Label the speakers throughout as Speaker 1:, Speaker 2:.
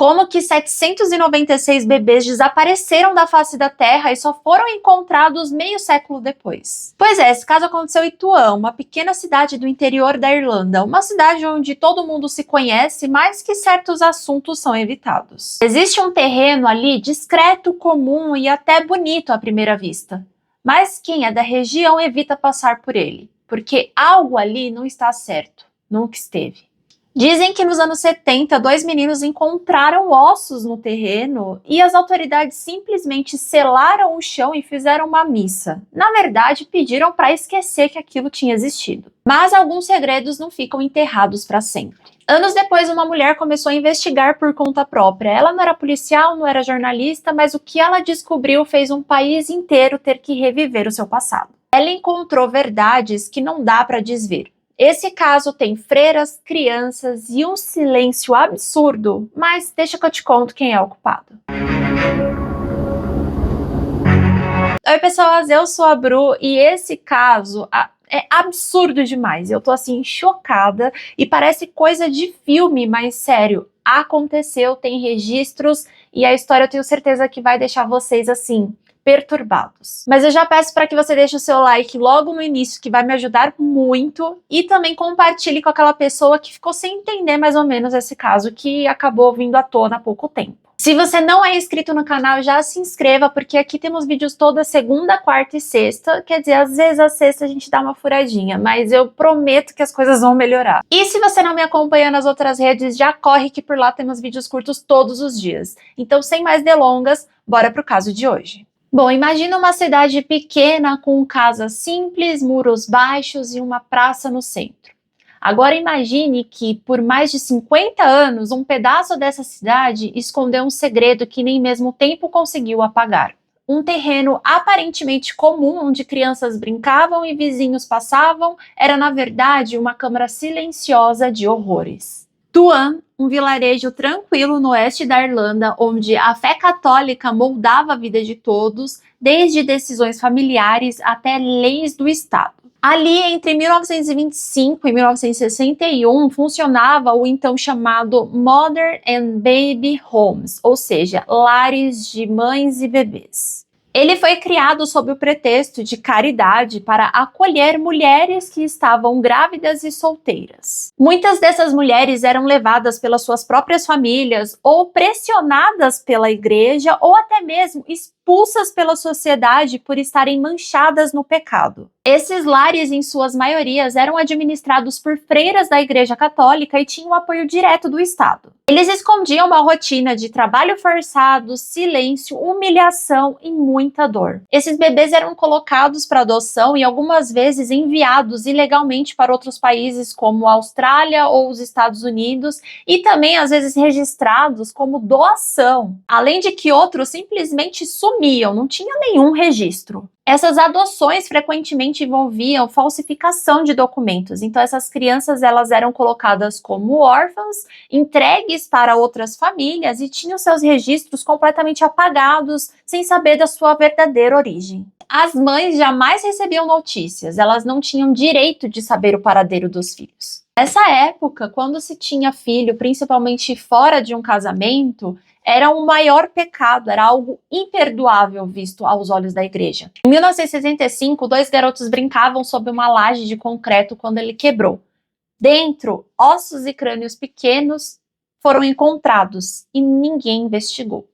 Speaker 1: Como que 796 bebês desapareceram da face da Terra e só foram encontrados meio século depois? Pois é, esse caso aconteceu em Tuam, uma pequena cidade do interior da Irlanda, uma cidade onde todo mundo se conhece, mas que certos assuntos são evitados. Existe um terreno ali discreto, comum e até bonito à primeira vista, mas quem é da região evita passar por ele, porque algo ali não está certo, nunca esteve. Dizem que nos anos 70, 2 meninos encontraram ossos no terreno e as autoridades simplesmente selaram o chão e fizeram uma missa. Na verdade, pediram para esquecer que aquilo tinha existido. Mas alguns segredos não ficam enterrados para sempre. Anos depois, uma mulher começou a investigar por conta própria. Ela não era policial, não era jornalista, mas o que ela descobriu fez um país inteiro ter que reviver o seu passado. Ela encontrou verdades que não dá para desver. Esse caso tem freiras, crianças e um silêncio absurdo, mas deixa que eu te conto quem é o culpado. Oi pessoas, eu sou a Bru e esse caso é absurdo demais. Eu tô assim chocada e parece coisa de filme, mas sério, aconteceu, tem registros e a história eu tenho certeza que vai deixar vocês assim perturbados. Mas eu já peço para que você deixe o seu like logo no início, que vai me ajudar muito, e também compartilhe com aquela pessoa que ficou sem entender mais ou menos esse caso, que acabou vindo à tona há pouco tempo. Se você não é inscrito no canal, já se inscreva, porque aqui temos vídeos toda segunda, quarta e sexta. Quer dizer, às vezes a sexta a gente dá uma furadinha, mas eu prometo que as coisas vão melhorar. E se você não me acompanha nas outras redes, já corre que por lá temos vídeos curtos todos os dias. Então, sem mais delongas, bora pro caso de hoje. Bom, imagina uma cidade pequena com casas simples, muros baixos e uma praça no centro. Agora imagine que, por mais de 50 anos, um pedaço dessa cidade escondeu um segredo que nem mesmo o tempo conseguiu apagar. Um terreno aparentemente comum, onde crianças brincavam e vizinhos passavam, era na verdade uma câmara silenciosa de horrores. Tuam, um vilarejo tranquilo no oeste da Irlanda, onde a fé católica moldava a vida de todos, desde decisões familiares até leis do Estado. Ali, entre 1925 e 1961, funcionava o então chamado Mother and Baby Homes, ou seja, lares de mães e bebês. Ele foi criado sob o pretexto de caridade para acolher mulheres que estavam grávidas e solteiras. Muitas dessas mulheres eram levadas pelas suas próprias famílias ou pressionadas pela igreja ou até mesmo expulsas pela sociedade por estarem manchadas no pecado. Esses lares, em suas maiorias, eram administrados por freiras da Igreja Católica e tinham apoio direto do Estado. Eles escondiam uma rotina de trabalho forçado, silêncio, humilhação e muita dor. Esses bebês eram colocados para adoção e algumas vezes enviados ilegalmente para outros países como a Austrália ou os Estados Unidos e também às vezes registrados como doação, além de que outros simplesmente sumiam, não tinha nenhum registro. Essas adoções frequentemente envolviam falsificação de documentos, então essas crianças elas eram colocadas como órfãs, entregues para outras famílias e tinham seus registros completamente apagados, sem saber da sua verdadeira origem. As mães jamais recebiam notícias, elas não tinham direito de saber o paradeiro dos filhos. Nessa época, quando se tinha filho, principalmente fora de um casamento, era um maior pecado, era algo imperdoável visto aos olhos da igreja. Em 1965, 2 garotos brincavam sob uma laje de concreto quando ele quebrou. Dentro, ossos e crânios pequenos foram encontrados e ninguém investigou.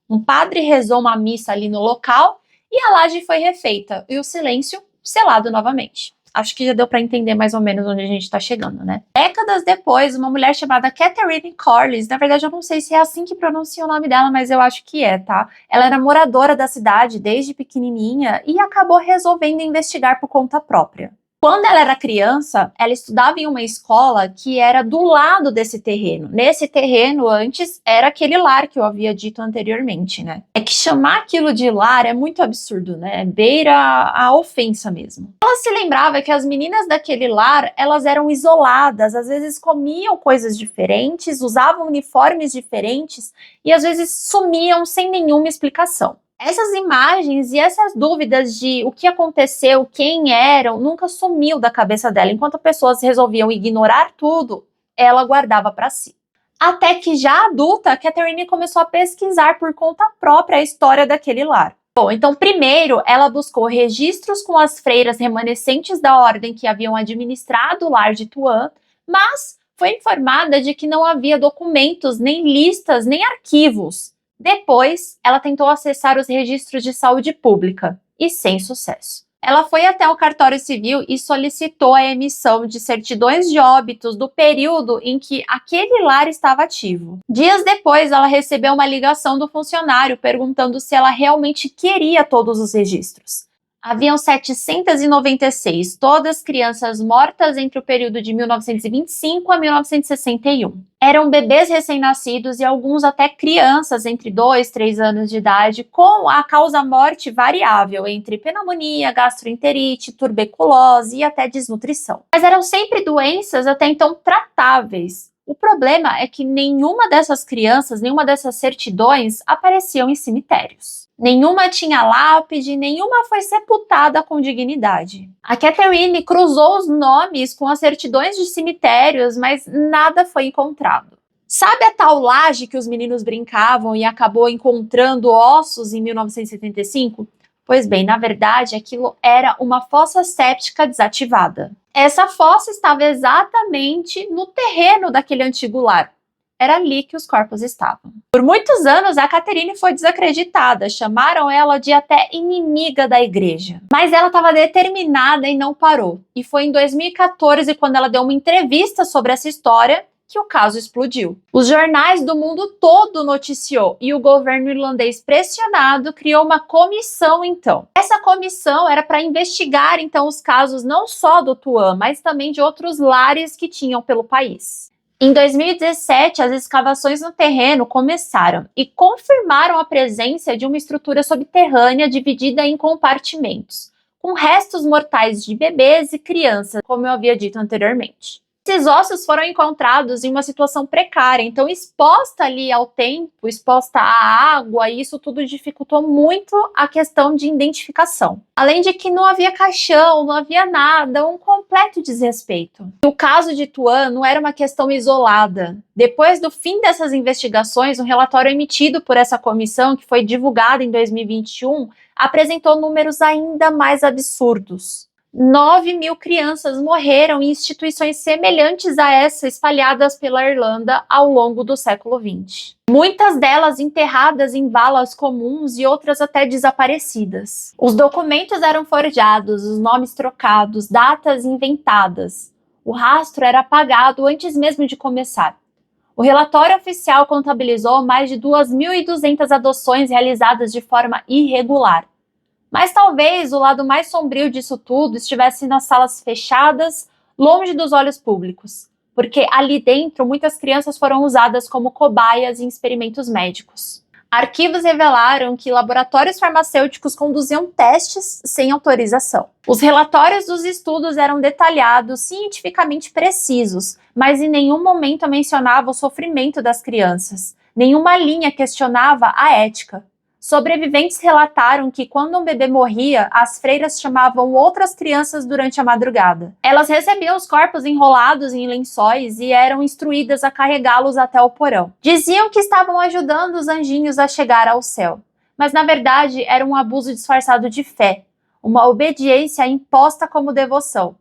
Speaker 1: Um padre rezou uma missa ali no local e a laje foi refeita e o silêncio selado novamente. Acho que já deu para entender mais ou menos onde a gente está chegando, né? Décadas depois, uma mulher chamada Catherine Corliss, na verdade eu não sei se é assim que pronuncia o nome dela, mas eu acho que é, tá? Ela era moradora da cidade desde pequenininha e acabou resolvendo investigar por conta própria. Quando ela era criança, ela estudava em uma escola que era do lado desse terreno. Nesse terreno, antes, era aquele lar que eu havia dito anteriormente, né? É que chamar aquilo de lar é muito absurdo, né? Beira a ofensa mesmo. Ela se lembrava que as meninas daquele lar, elas eram isoladas, às vezes comiam coisas diferentes, usavam uniformes diferentes e às vezes sumiam sem nenhuma explicação. Essas imagens e essas dúvidas de o que aconteceu, quem eram, nunca sumiu da cabeça dela. Enquanto pessoas resolviam ignorar tudo, ela guardava para si. Até que, já adulta, Catherine começou a pesquisar por conta própria a história daquele lar. Bom, então primeiro ela buscou registros com as freiras remanescentes da ordem que haviam administrado o lar de Tuan, mas foi informada de que não havia documentos, nem listas, nem arquivos. Depois, ela tentou acessar os registros de saúde pública, e sem sucesso. Ela foi até o cartório civil e solicitou a emissão de certidões de óbitos do período em que aquele lar estava ativo. Dias depois, ela recebeu uma ligação do funcionário perguntando se ela realmente queria todos os registros. Haviam 796, todas crianças mortas entre o período de 1925 a 1961. Eram bebês recém-nascidos e alguns até crianças entre 2 e 3 anos de idade, com a causa-morte variável entre pneumonia, gastroenterite, tuberculose e até desnutrição. Mas eram sempre doenças até então tratáveis. O problema é que nenhuma dessas crianças, nenhuma dessas certidões apareciam em cemitérios. Nenhuma tinha lápide, nenhuma foi sepultada com dignidade. A Catherine cruzou os nomes com as certidões de cemitérios, mas nada foi encontrado. Sabe a tal laje que os meninos brincavam e acabou encontrando ossos em 1975? Pois bem, na verdade, aquilo era uma fossa séptica desativada. Essa fossa estava exatamente no terreno daquele antigo lar. Era ali que os corpos estavam. Por muitos anos, a Catherine foi desacreditada, chamaram ela de até inimiga da igreja. Mas ela estava determinada e não parou. E foi em 2014, quando ela deu uma entrevista sobre essa história, que o caso explodiu. Os jornais do mundo todo noticiou e o governo irlandês, pressionado, criou uma comissão então. Essa comissão era para investigar então os casos não só do Tuan, mas também de outros lares que tinham pelo país. Em 2017, as escavações no terreno começaram e confirmaram a presença de uma estrutura subterrânea dividida em compartimentos, com restos mortais de bebês e crianças, como eu havia dito anteriormente. Esses ossos foram encontrados em uma situação precária, então exposta ali ao tempo, exposta à água, e isso tudo dificultou muito a questão de identificação. Além de que não havia caixão, não havia nada, um completo desrespeito. O caso de Tuan não era uma questão isolada. Depois do fim dessas investigações, um relatório emitido por essa comissão, que foi divulgado em 2021, apresentou números ainda mais absurdos. 9.000 crianças morreram em instituições semelhantes a essa espalhadas pela Irlanda ao longo do século XX. Muitas delas enterradas em valas comuns e outras até desaparecidas. Os documentos eram forjados, os nomes trocados, datas inventadas. O rastro era apagado antes mesmo de começar. O relatório oficial contabilizou mais de 2.200 adoções realizadas de forma irregular. Mas talvez o lado mais sombrio disso tudo estivesse nas salas fechadas, longe dos olhos públicos, porque ali dentro muitas crianças foram usadas como cobaias em experimentos médicos. Arquivos revelaram que laboratórios farmacêuticos conduziam testes sem autorização. Os relatórios dos estudos eram detalhados, cientificamente precisos, mas em nenhum momento mencionava o sofrimento das crianças. Nenhuma linha questionava a ética. Sobreviventes relataram que quando um bebê morria, as freiras chamavam outras crianças durante a madrugada. Elas recebiam os corpos enrolados em lençóis e eram instruídas a carregá-los até o porão. Diziam que estavam ajudando os anjinhos a chegar ao céu, mas na verdade era um abuso disfarçado de fé, uma obediência imposta como devoção.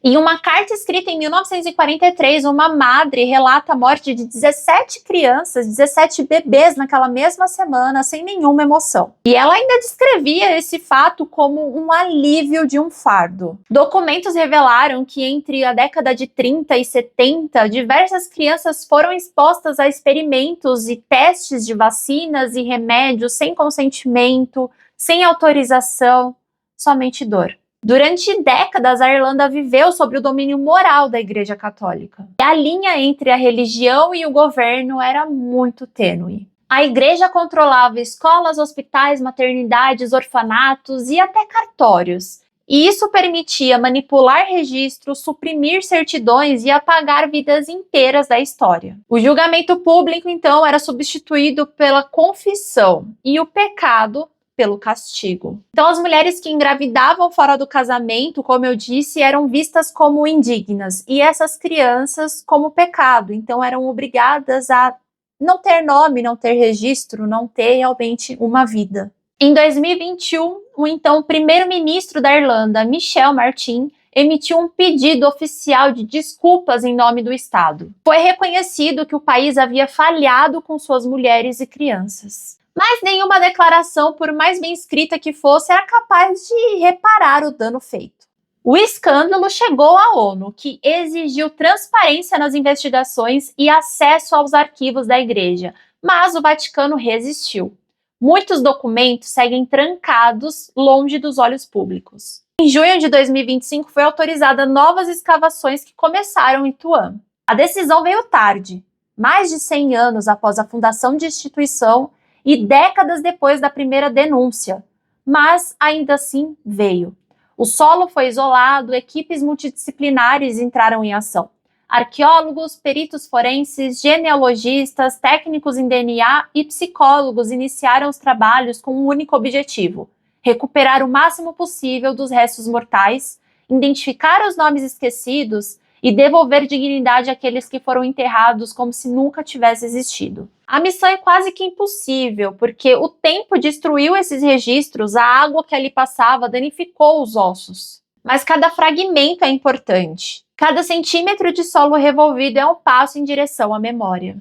Speaker 1: Em uma carta escrita em 1943, uma madre relata a morte de 17 crianças, 17 bebês naquela mesma semana, sem nenhuma emoção. E ela ainda descrevia esse fato como um alívio de um fardo. Documentos revelaram que entre a década de 30 e 70, diversas crianças foram expostas a experimentos e testes de vacinas e remédios sem consentimento, sem autorização, somente dor. Durante décadas, a Irlanda viveu sob o domínio moral da Igreja Católica. E a linha entre a religião e o governo era muito tênue. A Igreja controlava escolas, hospitais, maternidades, orfanatos e até cartórios. E isso permitia manipular registros, suprimir certidões e apagar vidas inteiras da história. O julgamento público, então, era substituído pela confissão, e o pecado pelo castigo. Então, as mulheres que engravidavam fora do casamento, como eu disse, eram vistas como indignas, e essas crianças como pecado. Então, eram obrigadas a não ter nome, não ter registro, não ter realmente uma vida. Em 2021, o então primeiro-ministro da Irlanda, Michel Martin, emitiu um pedido oficial de desculpas em nome do Estado. Foi reconhecido que o país havia falhado com suas mulheres e crianças. Mas nenhuma declaração, por mais bem escrita que fosse, era capaz de reparar o dano feito. O escândalo chegou à ONU, que exigiu transparência nas investigações e acesso aos arquivos da Igreja, mas o Vaticano resistiu. Muitos documentos seguem trancados longe dos olhos públicos. Em junho de 2025 foi autorizada novas escavações que começaram em Tuam. A decisão veio tarde, mais de 100 anos após a fundação de instituição e décadas depois da primeira denúncia, mas ainda assim veio. O solo foi isolado, equipes multidisciplinares entraram em ação. Arqueólogos, peritos forenses, genealogistas, técnicos em DNA e psicólogos iniciaram os trabalhos com um único objetivo: recuperar o máximo possível dos restos mortais, identificar os nomes esquecidos e devolver dignidade àqueles que foram enterrados como se nunca tivesse existido. A missão é quase que impossível, porque o tempo destruiu esses registros, a água que ali passava danificou os ossos. Mas cada fragmento é importante. Cada centímetro de solo revolvido é um passo em direção à memória.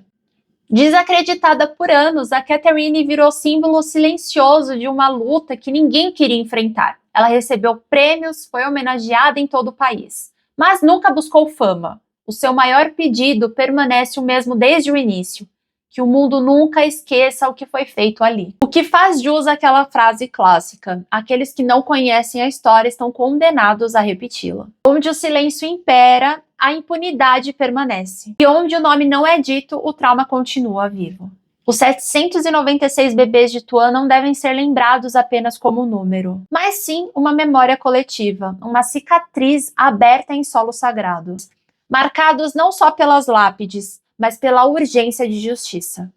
Speaker 1: Desacreditada por anos, a Catherine virou símbolo silencioso de uma luta que ninguém queria enfrentar. Ela recebeu prêmios, foi homenageada em todo o país, mas nunca buscou fama. O seu maior pedido permanece o mesmo desde o início: que o mundo nunca esqueça o que foi feito ali. O que faz jus àquela frase clássica: aqueles que não conhecem a história estão condenados a repeti-la. Onde o silêncio impera, a impunidade permanece. E onde o nome não é dito, o trauma continua vivo. Os 796 bebês de Tuam não devem ser lembrados apenas como número, mas sim uma memória coletiva, uma cicatriz aberta em solo sagrado, marcados não só pelas lápides, mas pela urgência de justiça.